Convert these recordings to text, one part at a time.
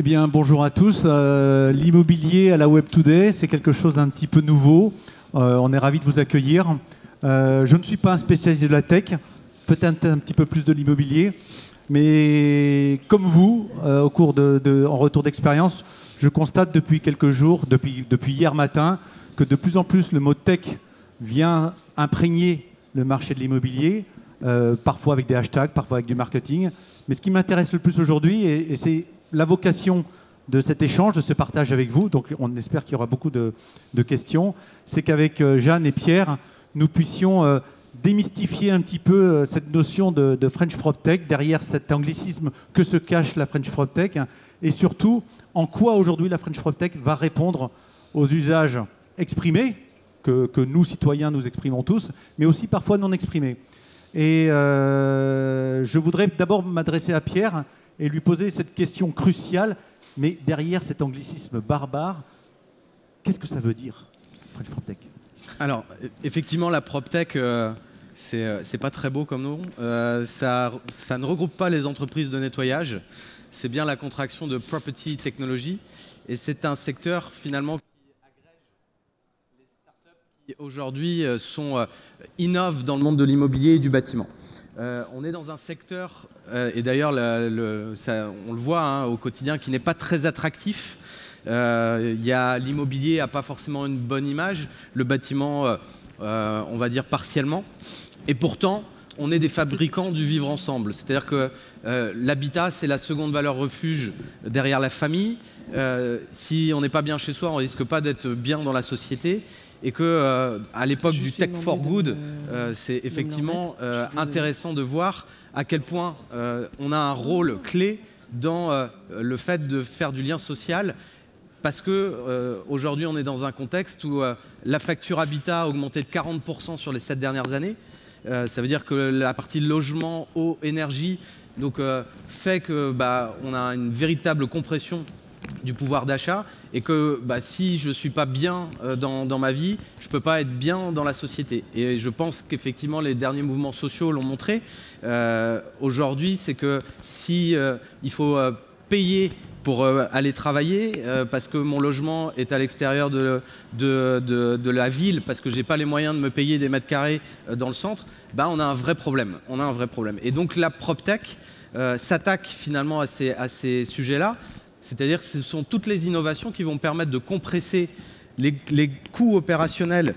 Eh bien, bonjour à tous. L'immobilier à la Web Today, c'est quelque chose d'un petit peu nouveau. On est ravis de vous accueillir. Je ne suis pas un spécialiste de la tech, peut-être un petit peu plus de l'immobilier. Mais comme vous, au cours en retour d'expérience, je constate depuis quelques jours, depuis hier matin, que de plus en plus le mot tech vient imprégner le marché de l'immobilier, parfois avec des hashtags, parfois avec du marketing. Mais ce qui m'intéresse le plus aujourd'hui, et c'est la vocation de cet échange, de ce partage avec vous, donc on espère qu'il y aura beaucoup de questions, c'est qu'avec Jeanne et Pierre, nous puissions démystifier un petit peu cette notion de French PropTech, derrière cet anglicisme que se cache la French PropTech, et surtout en quoi aujourd'hui la French PropTech va répondre aux usages exprimés, que nous, citoyens, nous exprimons tous, mais aussi parfois non exprimés. Et je voudrais d'abord m'adresser à Pierre et lui poser cette question cruciale, mais derrière cet anglicisme barbare, qu'est-ce que ça veut dire, French PropTech? Alors, effectivement, la PropTech, c'est pas très beau comme nom. Ça ne regroupe pas les entreprises de nettoyage. C'est bien la contraction de Property Technology. Et c'est un secteur, finalement, qui agrège les startups qui, aujourd'hui, innovent dans le monde de l'immobilier et du bâtiment. On est dans un secteur, et d'ailleurs, on le voit hein, au quotidien, qui n'est pas très attractif. L'immobilier n'a pas forcément une bonne image, le bâtiment, on va dire partiellement. Et pourtant, on est des fabricants du vivre ensemble. C'est-à-dire que l'habitat, c'est la seconde valeur refuge derrière la famille. Si on n'est pas bien chez soi, on ne risque pas d'être bien dans la société. Et que à l'époque du Tech for Good, c'est effectivement intéressant de voir à quel point on a un rôle clé dans le fait de faire du lien social. Parce qu'aujourd'hui, on est dans un contexte où la facture habitat a augmenté de 40% sur les 7 dernières années. Ça veut dire que la partie logement, eau, énergie fait qu'on a une véritable compression du pouvoir d'achat et que si je ne suis pas bien dans ma vie, je ne peux pas être bien dans la société. Et je pense qu'effectivement, les derniers mouvements sociaux l'ont montré. Aujourd'hui, c'est que si il faut payer pour aller travailler parce que mon logement est à l'extérieur de la ville, parce que je n'ai pas les moyens de me payer des mètres carrés dans le centre, on a un vrai problème. On a un vrai problème. Et donc la PropTech s'attaque finalement à ces sujets-là. C'est-à-dire que ce sont toutes les innovations qui vont permettre de compresser les coûts opérationnels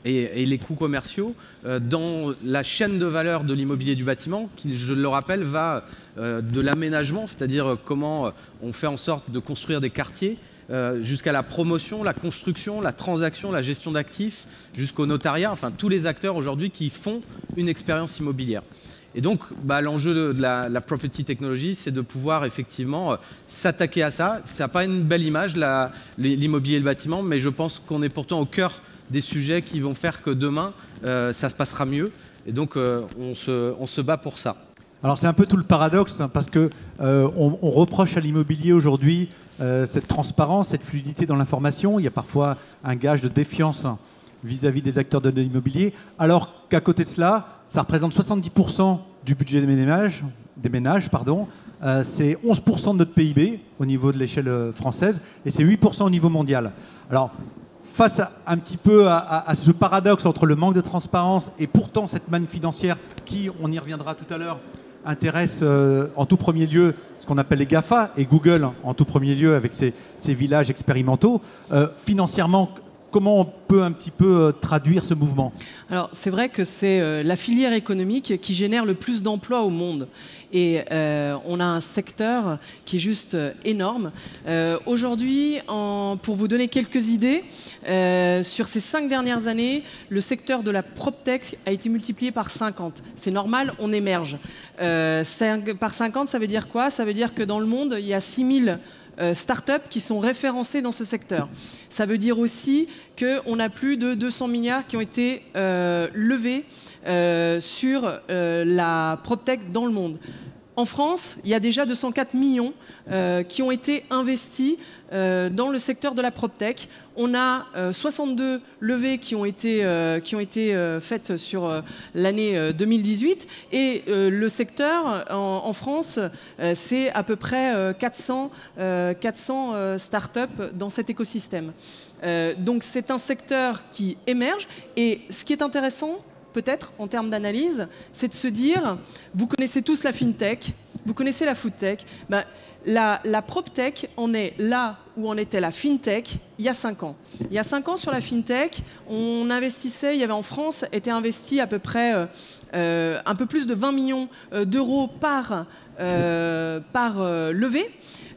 et les coûts commerciaux dans la chaîne de valeur de l'immobilier du bâtiment, qui, je le rappelle, va de l'aménagement, c'est-à-dire comment on fait en sorte de construire des quartiers, jusqu'à la promotion, la construction, la transaction, la gestion d'actifs, jusqu'au notariat, enfin tous les acteurs aujourd'hui qui font une expérience immobilière. Et donc, l'enjeu de la Property Technology, c'est de pouvoir effectivement s'attaquer à ça. Ça n'a pas une belle image, l'immobilier et le bâtiment, mais je pense qu'on est pourtant au cœur des sujets qui vont faire que demain, ça se passera mieux. Et donc, on se bat pour ça. Alors, c'est un peu tout le paradoxe, hein, parce qu'on reproche à l'immobilier aujourd'hui cette transparence, cette fluidité dans l'information. Il y a parfois un gage de défiance vis-à-vis des acteurs de l'immobilier, alors qu'à côté de cela, ça représente 70% du budget des ménages, c'est 11% de notre PIB au niveau de l'échelle française, et c'est 8% au niveau mondial. Alors, face un petit peu à ce paradoxe entre le manque de transparence et pourtant cette manne financière qui, on y reviendra tout à l'heure, intéresse en tout premier lieu ce qu'on appelle les GAFA, et Google en tout premier lieu avec ses villages expérimentaux, financièrement, comment on peut un petit peu traduire ce mouvement? Alors, c'est vrai que c'est la filière économique qui génère le plus d'emplois au monde. Et on a un secteur qui est juste énorme. Aujourd'hui, pour vous donner quelques idées, sur ces 5 dernières années, le secteur de la PropTech a été multiplié par 50. C'est normal, on émerge. Par 50, ça veut dire quoi? Ça veut dire que dans le monde, il y a 6000 start-up qui sont référencées dans ce secteur. Ça veut dire aussi qu'on a plus de 200 milliards qui ont été levés sur la PropTech dans le monde. En France, il y a déjà 204 millions qui ont été investis dans le secteur de la PropTech. On a 62 levées qui ont été faites sur l'année 2018. Et le secteur, en France, c'est à peu près 400 startups dans cet écosystème. Donc c'est un secteur qui émerge. Et ce qui est intéressant, peut-être en termes d'analyse, c'est de se dire, vous connaissez tous la FinTech, vous connaissez la FoodTech, ben, la PropTech en est là où en était la FinTech il y a 5 ans. Il y a 5 ans sur la FinTech, on investissait, il y avait en France, était investi à peu près un peu plus de 20 millions d'euros par levée.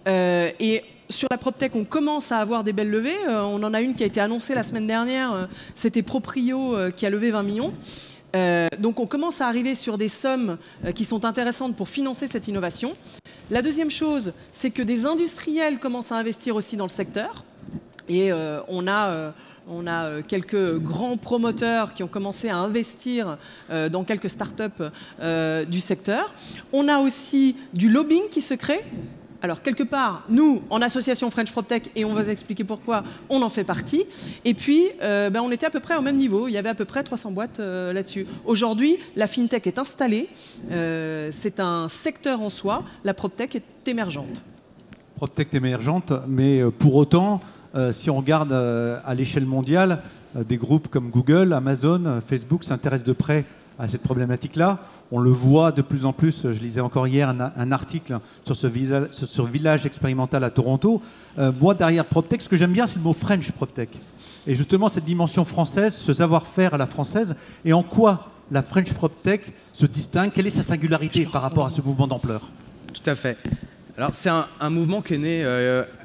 Et sur la PropTech, on commence à avoir des belles levées. On en a une qui a été annoncée la semaine dernière. C'était Proprio qui a levé 20 millions. Donc on commence à arriver sur des sommes qui sont intéressantes pour financer cette innovation. La deuxième chose, c'est que des industriels commencent à investir aussi dans le secteur. Et on a quelques grands promoteurs qui ont commencé à investir dans quelques startups du secteur. On a aussi du lobbying qui se crée. Alors, quelque part, nous, en association French PropTech, et on va vous expliquer pourquoi, on en fait partie. Et puis, on était à peu près au même niveau. Il y avait à peu près 300 boîtes là-dessus. Aujourd'hui, la FinTech est installée. C'est un secteur en soi. La PropTech est émergente. PropTech est émergente, mais pour autant, si on regarde à l'échelle mondiale, des groupes comme Google, Amazon, Facebook s'intéressent de près à cette problématique-là. On le voit de plus en plus. Je lisais encore hier un article sur ce village expérimental à Toronto. Moi, derrière PropTech, ce que j'aime bien, c'est le mot French PropTech. Et justement, cette dimension française, ce savoir-faire à la française, et en quoi la French PropTech se distingue, quelle est sa singularité par rapport à ce mouvement d'ampleur? Tout à fait. Alors, c'est un mouvement qui est né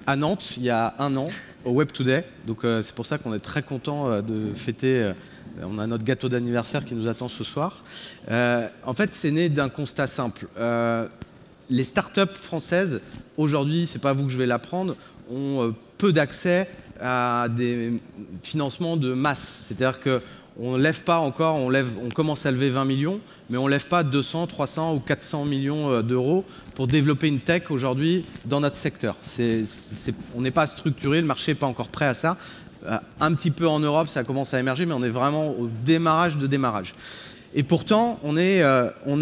à Nantes il y a 1 an, au Web Today. Donc, c'est pour ça qu'on est très content de fêter. On a notre gâteau d'anniversaire qui nous attend ce soir. En fait, c'est né d'un constat simple. Les startups françaises, aujourd'hui, c'est pas à vous que je vais l'apprendre, ont peu d'accès à des financements de masse. C'est-à-dire qu'on ne lève pas encore, on commence à lever 20 millions, mais on ne lève pas 200, 300 ou 400 millions d'euros pour développer une tech aujourd'hui dans notre secteur. On n'est pas structuré, le marché n'est pas encore prêt à ça. Un petit peu en Europe, ça commence à émerger, mais on est vraiment au démarrage de démarrage. Et pourtant, on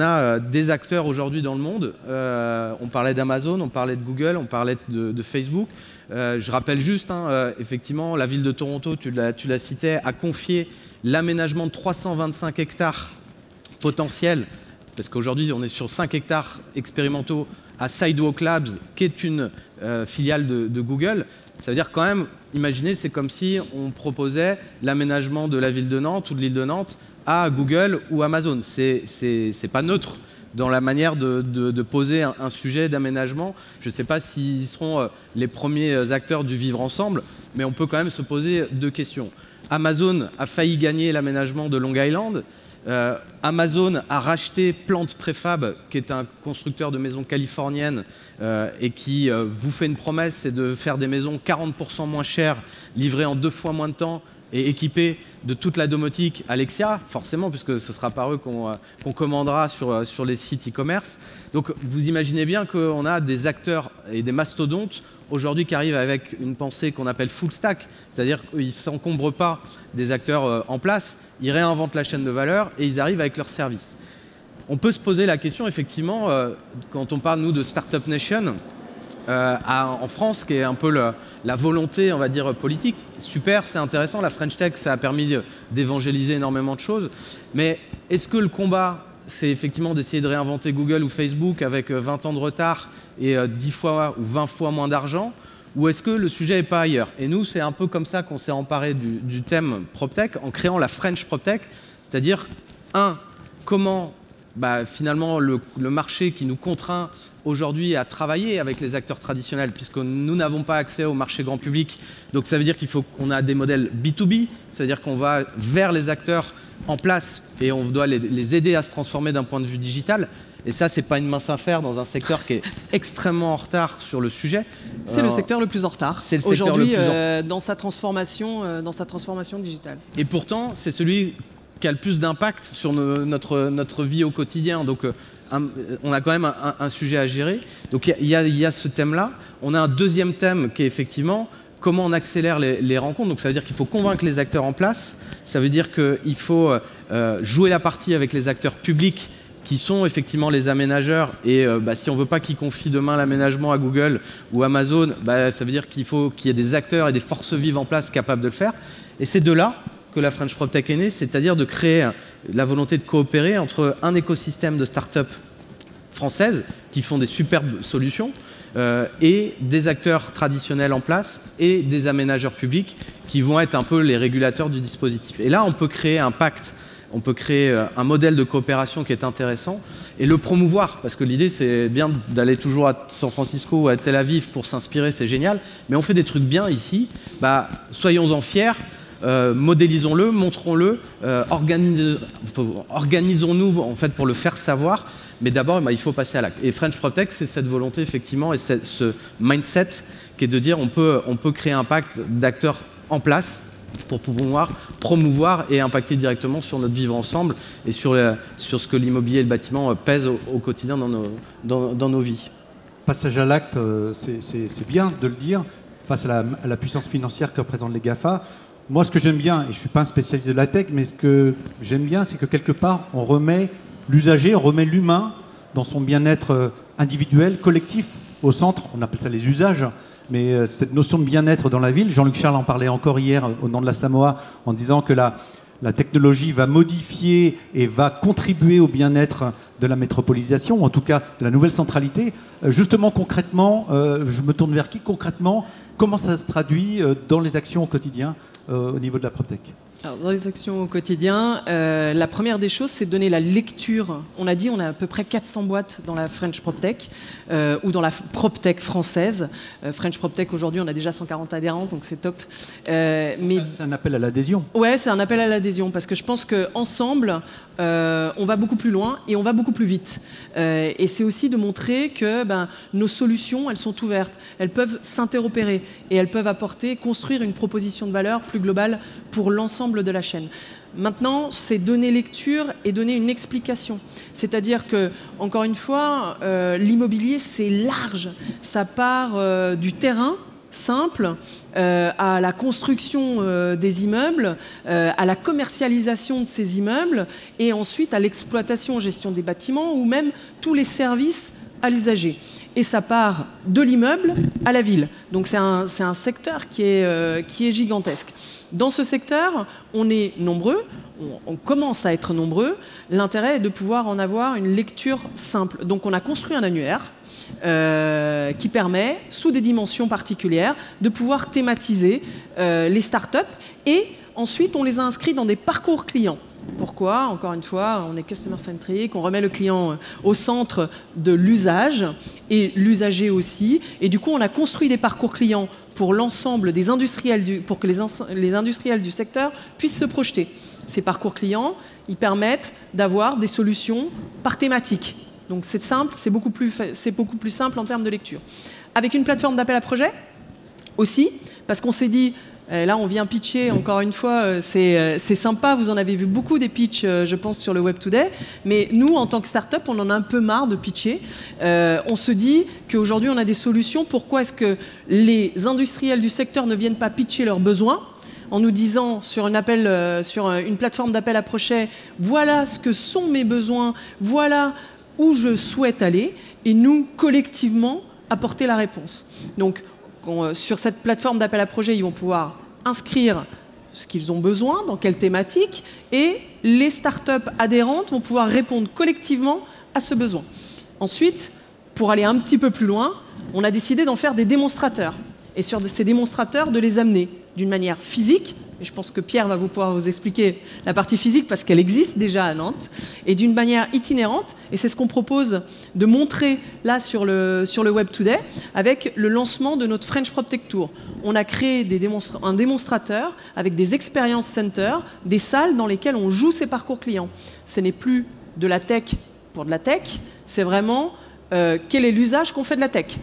a des acteurs aujourd'hui dans le monde. On parlait d'Amazon, on parlait de Google, on parlait de Facebook. Je rappelle juste, effectivement, la ville de Toronto, tu la citais, a confié l'aménagement de 325 hectares potentiels, parce qu'aujourd'hui, on est sur 5 hectares expérimentaux à Sidewalk Labs, qui est une filiale de Google. Ça veut dire quand même, imaginez, c'est comme si on proposait l'aménagement de la ville de Nantes ou de l'île de Nantes à Google ou Amazon. C'est pas neutre dans la manière de poser un sujet d'aménagement. Je ne sais pas s'ils seront les premiers acteurs du vivre ensemble, mais on peut quand même se poser 2 questions. Amazon a failli gagner l'aménagement de Long Island. Amazon a racheté Plant Préfab, qui est un constructeur de maisons californiennes et qui vous fait une promesse, c'est de faire des maisons 40% moins chères, livrées en 2 fois moins de temps et équipées de toute la domotique Alexia, forcément, puisque ce sera par eux qu'on commandera sur les sites e-commerce. Donc vous imaginez bien qu'on a des acteurs et des mastodontes aujourd'hui qui arrivent avec une pensée qu'on appelle full stack, c'est-à-dire qu'ils ne s'encombrent pas des acteurs en place, ils réinventent la chaîne de valeur et ils arrivent avec leurs services. On peut se poser la question, effectivement, quand on parle, nous, de Startup Nation, en France, qui est un peu la volonté, on va dire, politique. Super, c'est intéressant, la French Tech, ça a permis d'évangéliser énormément de choses. Mais est-ce que le combat, c'est effectivement d'essayer de réinventer Google ou Facebook avec 20 ans de retard et 10 fois ou 20 fois moins d'argent, ou est-ce que le sujet n'est pas ailleurs? Et nous, c'est un peu comme ça qu'on s'est emparé du thème PropTech en créant la French PropTech, c'est-à-dire, comment finalement le marché qui nous contraint aujourd'hui à travailler avec les acteurs traditionnels, puisque nous n'avons pas accès au marché grand public. Donc ça veut dire qu'il faut qu'on a des modèles B2B, c'est-à-dire qu'on va vers les acteurs en place et on doit les aider à se transformer d'un point de vue digital. Et ça, c'est pas une mince affaire dans un secteur qui est extrêmement en retard sur le sujet. C'est le secteur le plus en retard aujourd'hui dans sa transformation digitale. Et pourtant, c'est celui qui a le plus d'impact sur notre vie au quotidien. Donc, on a quand même un sujet à gérer. Donc il y a ce thème-là. On a un deuxième thème qui est effectivement comment on accélère les rencontres. Donc ça veut dire qu'il faut convaincre les acteurs en place. Ça veut dire qu'il faut jouer la partie avec les acteurs publics qui sont effectivement les aménageurs. Et si on ne veut pas qu'ils confient demain l'aménagement à Google ou Amazon, ça veut dire qu'il faut qu'il y ait des acteurs et des forces vives en place capables de le faire. Et c'est de là que la French PropTech est née, c'est-à-dire de créer la volonté de coopérer entre un écosystème de start-up françaises qui font des superbes solutions et des acteurs traditionnels en place et des aménageurs publics qui vont être un peu les régulateurs du dispositif. Et là, on peut créer un pacte, on peut créer un modèle de coopération qui est intéressant et le promouvoir, parce que l'idée, c'est bien d'aller toujours à San Francisco ou à Tel Aviv pour s'inspirer, c'est génial, mais on fait des trucs bien ici, soyons-en fiers. Modélisons-le, montrons-le, organisons-nous en fait pour le faire savoir, mais d'abord il faut passer à l'acte. Et French PropTech, c'est cette volonté effectivement et ce mindset qui est de dire on peut créer un pacte d'acteurs en place pour pouvoir promouvoir et impacter directement sur notre vivre ensemble et sur ce que l'immobilier et le bâtiment pèsent au quotidien dans nos vies. Passage à l'acte, c'est bien de le dire, face à la puissance financière que représentent les GAFA. Moi, ce que j'aime bien, et je ne suis pas un spécialiste de la tech, mais ce que j'aime bien, c'est que quelque part, on remet l'usager, on remet l'humain dans son bien-être individuel, collectif, au centre. On appelle ça les usages, mais cette notion de bien-être dans la ville, Jean-Luc Charles en parlait encore hier au nom de la Samoa, en disant que la technologie va modifier et va contribuer au bien-être de la métropolisation, ou en tout cas de la nouvelle centralité. Justement, concrètement, je me tourne vers qui concrètement? Comment ça se traduit dans les actions au quotidien au niveau de la PropTech? Alors, dans les actions au quotidien, la première des choses, c'est de donner la lecture. On a dit on a à peu près 400 boîtes dans la French PropTech ou dans la PropTech française. French PropTech, aujourd'hui, on a déjà 140 adhérents, donc c'est top. C'est un appel à l'adhésion. Ouais, c'est un appel à l'adhésion, parce que je pense qu'ensemble, on va beaucoup plus loin et on va beaucoup plus vite. Et c'est aussi de montrer que nos solutions, elles sont ouvertes, elles peuvent s'interopérer et elles peuvent construire une proposition de valeur plus globale pour l'ensemble de la chaîne. Maintenant, c'est donner lecture et donner une explication. C'est-à-dire que, encore une fois, l'immobilier, c'est large. Ça part du terrain simple à la construction des immeubles, à la commercialisation de ces immeubles et ensuite à l'exploitation, gestion des bâtiments ou même tous les services à l'usager. Et ça part de l'immeuble à la ville. Donc c'est un secteur qui est gigantesque. Dans ce secteur, on est nombreux, on commence à être nombreux. L'intérêt est de pouvoir en avoir une lecture simple. Donc on a construit un annuaire qui permet, sous des dimensions particulières, de pouvoir thématiser les startups et ensuite on les a inscrits dans des parcours clients. Pourquoi? Encore une fois, on est customer centric, on remet le client au centre de l'usage et l'usager aussi. Et du coup, on a construit des parcours clients pour l'ensemble des industriels, pour que les industriels du secteur puissent se projeter. Ces parcours clients, ils permettent d'avoir des solutions par thématique. Donc c'est simple, c'est beaucoup plus simple en termes de lecture. Avec une plateforme d'appel à projet aussi, parce qu'on s'est dit, là, on vient pitcher, encore une fois, c'est sympa. Vous en avez vu beaucoup des pitchs, je pense, sur le Web Today. Mais nous, en tant que start-up, on en a un peu marre de pitcher. On se dit qu'aujourd'hui, on a des solutions. Pourquoi est-ce que les industriels du secteur ne viennent pas pitcher leurs besoins en nous disant sur une plateforme d'appel à projet, voilà ce que sont mes besoins, voilà où je souhaite aller, et nous, collectivement, apporter la réponse. Donc, sur cette plateforme d'appel à projet, ils vont pouvoir inscrire ce qu'ils ont besoin, dans quelle thématique, et les startups adhérentes vont pouvoir répondre collectivement à ce besoin. Ensuite, pour aller un petit peu plus loin, on a décidé d'en faire des démonstrateurs. Et sur ces démonstrateurs, de les amener d'une manière physique, et je pense que Pierre va pouvoir vous expliquer la partie physique parce qu'elle existe déjà à Nantes, et d'une manière itinérante, et c'est ce qu'on propose de montrer là sur le Web Today, avec le lancement de notre French PropTech Tour. On a créé un démonstrateur avec des experience centers, des salles dans lesquelles on joue ses parcours clients. Ce n'est plus de la tech pour de la tech, c'est vraiment quel est l'usage qu'on fait de la tech.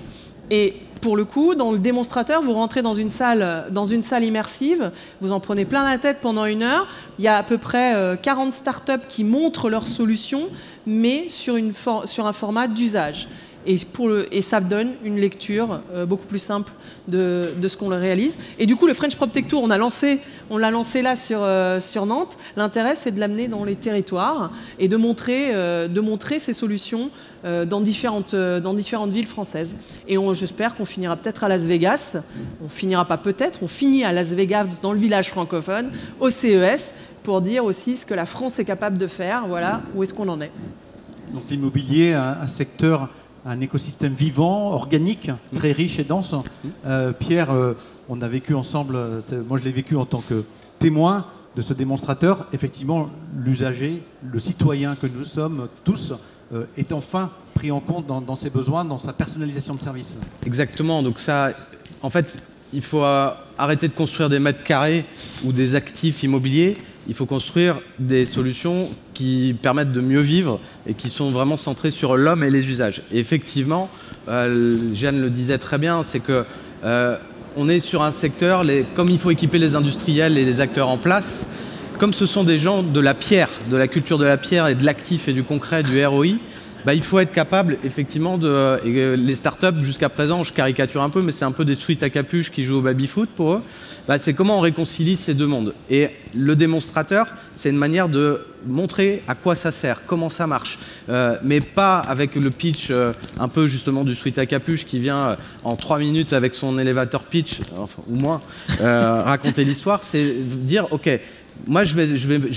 Et pour le coup, dans le démonstrateur, vous rentrez dans une salle immersive, vous en prenez plein la tête pendant 1 heure. Il y a à peu près 40 startups qui montrent leurs solutions, mais sur un format d'usage. Et ça donne une lecture beaucoup plus simple de ce qu'on réalise. Et du coup, le French PropTech Tour, on l'a lancé là sur Nantes. L'intérêt, c'est de l'amener dans les territoires et de montrer ces solutions dans différentes villes françaises. Et j'espère qu'on finira peut-être à Las Vegas. On finira pas peut-être, on finit à Las Vegas, dans le village francophone, au CES, pour dire aussi ce que la France est capable de faire. Voilà, où est-ce qu'on en est. Donc l'immobilier, un secteur, un écosystème vivant, organique, très riche et dense. Pierre, on a vécu ensemble, moi je l'ai vécu en tant que témoin de ce démonstrateur. Effectivement, l'usager, le citoyen que nous sommes tous, est enfin pris en compte dans ses besoins, dans sa personnalisation de service. Exactement, donc ça, en fait, il faut arrêter de construire des mètres carrés ou des actifs immobiliers. Il faut construire des solutions qui permettent de mieux vivre et qui sont vraiment centrées sur l'homme et les usages. Et effectivement, Jeanne le disait très bien, c'est que on est sur un secteur, comme il faut équiper les industriels et les acteurs en place, comme ce sont des gens de la pierre, de la culture de la pierre et de l'actif et du concret, du ROI, il faut être capable, effectivement, les startups, jusqu'à présent, je caricature un peu, mais c'est un peu des suites à capuche qui jouent au baby-foot pour eux. C'est comment on réconcilie ces deux mondes. Et le démonstrateur, c'est une manière de montrer à quoi ça sert, comment ça marche. Mais pas avec le pitch un peu justement du suite à capuche qui vient en 3 minutes avec son elevator pitch, enfin, ou moins, raconter l'histoire. C'est dire, OK, moi, je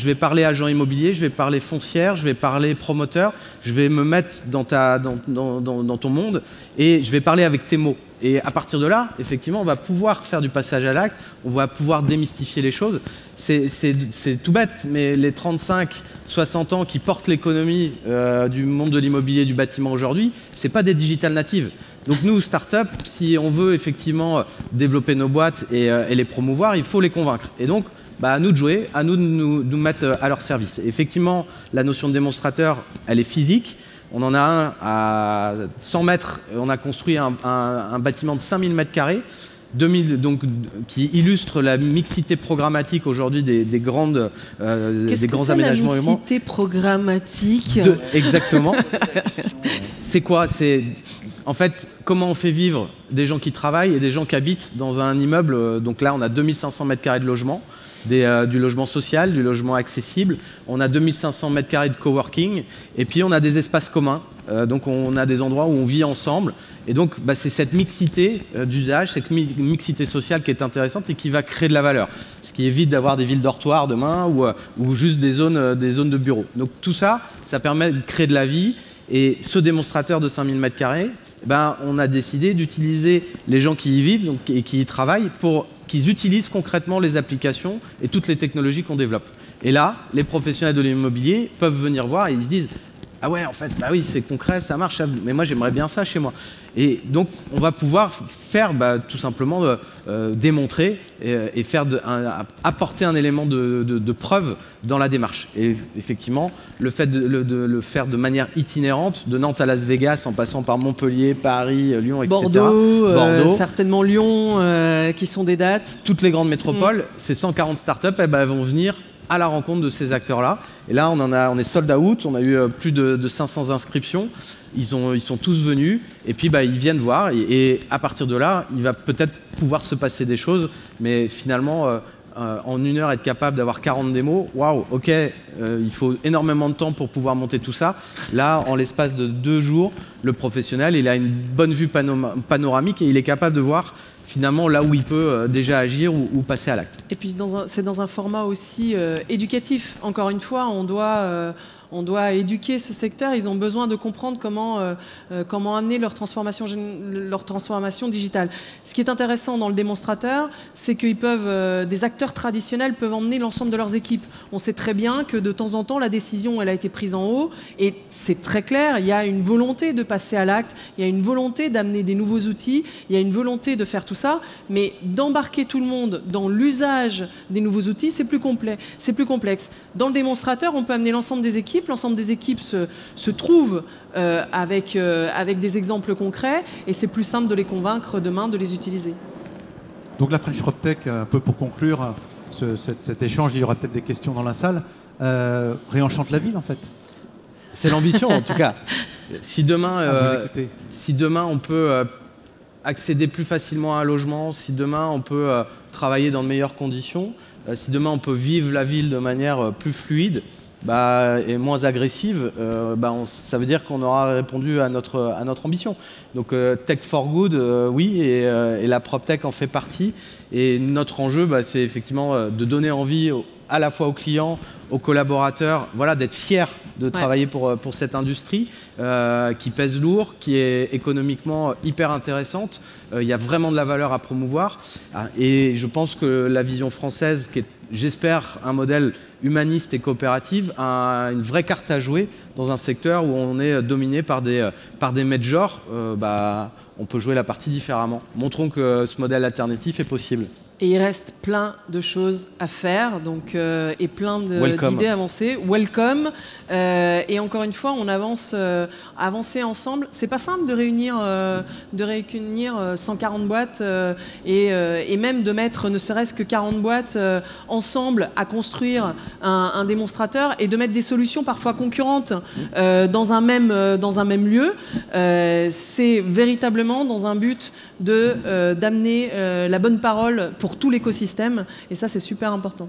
vais parler agent immobilier, je vais parler foncière, je vais parler promoteur, je vais me mettre dans ton monde et je vais parler avec tes mots. Et à partir de là, effectivement, on va pouvoir faire du passage à l'acte, on va pouvoir démystifier les choses. C'est tout bête, mais les 35-60 ans qui portent l'économie du monde de l'immobilier, du bâtiment aujourd'hui, ce n'est pas des digital natives. Donc nous, start-up, si on veut effectivement développer nos boîtes et les promouvoir, il faut les convaincre. Et donc, à nous de jouer, à nous de nous mettre à leur service. Et effectivement, la notion de démonstrateur, elle est physique. On en a un à 100 mètres. On a construit un bâtiment de 5000 mètres carrés, qui illustre la mixité programmatique aujourd'hui des grands aménagements humains. La mixité programmatique Exactement. C'est quoi? C'est en fait comment on fait vivre des gens qui travaillent et des gens qui habitent dans un immeuble. Donc là, on a 2500 mètres carrés de logement. Du logement social, du logement accessible. On a 2500 mètres carrés de coworking et puis on a des espaces communs. Donc on a des endroits où on vit ensemble. Et donc c'est cette mixité d'usage, cette mixité sociale qui est intéressante et qui va créer de la valeur. Ce qui évite d'avoir des villes dortoirs demain ou juste des zones de bureaux. Donc tout ça, ça permet de créer de la vie. Et ce démonstrateur de 5000 mètres carrés, on a décidé d'utiliser les gens qui y vivent et qui y travaillent pour qu'ils utilisent concrètement les applications et toutes les technologies qu'on développe. Et là, les professionnels de l'immobilier peuvent venir voir et ils se disent « Ah ouais, en fait, oui, c'est concret, ça marche, mais moi j'aimerais bien ça chez moi ». Et donc, on va pouvoir faire tout simplement démontrer et apporter un élément de preuve dans la démarche. Et effectivement, le fait de le faire de manière itinérante, de Nantes à Las Vegas, en passant par Montpellier, Paris, Lyon, etc. Bordeaux, certainement Lyon, qui sont des dates. Toutes les grandes métropoles, ces 140 startups, elles vont venir à la rencontre de ces acteurs-là. Et là, on est sold out, on a eu plus de 500 inscriptions. Ils sont tous venus et puis ils viennent voir et à partir de là, il va peut-être pouvoir se passer des choses, mais finalement, en 1 heure, être capable d'avoir 40 démos, waouh, ok, il faut énormément de temps pour pouvoir monter tout ça. Là, en l'espace de 2 jours, le professionnel, il a une bonne vue panoramique et il est capable de voir finalement là où il peut déjà agir ou passer à l'acte. Et puis c'est dans un format aussi éducatif. Encore une fois, on doit éduquer ce secteur. Ils ont besoin de comprendre comment amener leur transformation digitale. Ce qui est intéressant dans le démonstrateur, c'est que des acteurs traditionnels peuvent emmener l'ensemble de leurs équipes. On sait très bien que de temps en temps, la décision, elle a été prise en haut et c'est très clair, il y a une volonté de passer à l'acte, il y a une volonté d'amener des nouveaux outils, il y a une volonté de faire tout ça, mais d'embarquer tout le monde dans l'usage des nouveaux outils, c'est plus complexe. Dans le démonstrateur, on peut amener l'ensemble des équipes l'ensemble des équipes se trouvent avec des exemples concrets, et c'est plus simple de les convaincre demain de les utiliser. Donc la French PropTech, un peu pour conclure cet échange, il y aura peut-être des questions dans la salle, réenchante la ville en fait. C'est l'ambition en tout cas. Si demain on peut accéder plus facilement à un logement, si demain on peut travailler dans de meilleures conditions, si demain on peut vivre la ville de manière plus fluide et moins agressive, ça veut dire qu'on aura répondu à notre ambition. Donc Tech for Good, oui, et la PropTech en fait partie. Et notre enjeu, c'est effectivement de donner envie à la fois aux clients, aux collaborateurs, voilà, d'être fiers de travailler pour cette industrie qui pèse lourd, qui est économiquement hyper intéressante. Il y a vraiment de la valeur à promouvoir. Et je pense que la vision française, qui est, j'espère, un modèle humaniste et coopératif, a une vraie carte à jouer dans un secteur où on est dominé par des majors. On peut jouer la partie différemment. Montrons que ce modèle alternatif est possible. Et il reste plein de choses à faire, donc, et plein d'idées avancées. Welcome. Et encore une fois, on avance avancer ensemble. C'est pas simple de réunir 140 boîtes et même de mettre ne serait-ce que 40 boîtes ensemble à construire un démonstrateur et de mettre des solutions parfois concurrentes dans un même lieu. C'est véritablement dans un but d'amener la bonne parole pour tout l'écosystème, et ça c'est super important.